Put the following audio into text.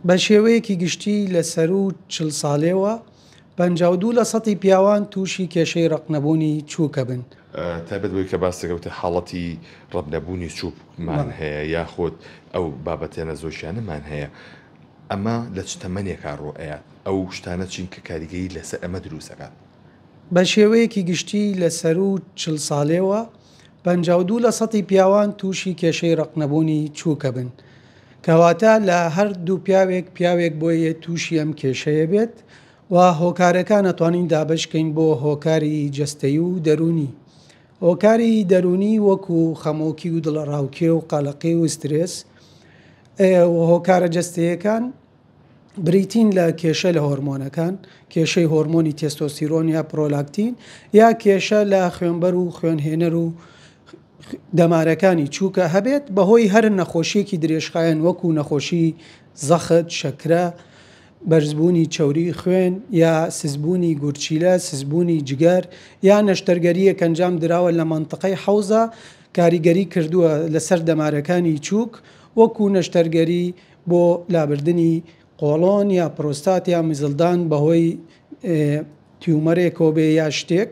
بە شێوەیەکی گشتی لە سەر و 40 ساڵێەوە 52% پیاوان تووشی کێشەی ڕقنەبوونی چووکە بن. تایبەت بۆی کە باس دەکەوتە حاڵەتی ڕقنەبوونی چووکمان هەیە یاخۆت ئەو بابەتێنە زۆشیانەمان هەیە. ئەمە لە چ تەمەنێکا ڕۆئەیە ئەو شتانە چین کە کاریگەری لەسەر ئەمە دروستەکات؟ بە شێوەیەکی گشتی لە سەر و 40 ساڵێەوە 52% پیاوان تووشی کێشەی ڕقنەبوونی چووکە بن. کەواتە لە هەردوو پیاوێک بۆیە تووشی ئەم کێشەیە بێت و هۆکارەکان ئەتوانین دابشکەین بۆ هۆکاری جەستەیی و دەرونی. هۆکاری دەرونی وەکو خەمۆکی و دڵەڕاوکێ و قەلەقی و سترێس. هۆکارە جەستەیەکان بریتین لە کێشە لە هۆرمۆنەکان، کێشەی هۆرمۆنی تێستۆستیرۆن یا پرۆلاکتین یا کێشە لە خوێنبەر و خوێنهێنەر و دەمارەکانی چووکە هەبێت بەهۆی هەر نەخۆشیەکی درێژخایەن وەکو نەخۆشی زەخت، شەکرە، بەرزبوونی چەوری خوێن یا سزبوونی گورچیلە، سزبوونی جگەر یا نەشتەرگەریەک ئەنجام دراوە لە مەنتقەی حەوزە کاریگەری کردووە لەسەر دەمارەکانی چووک وەکو نەشتەرگەری بۆ لابردنی قۆڵۆن یا پرۆستات یا مزڵدان بەهۆی تیومەرێکۆ بێ یا شتێک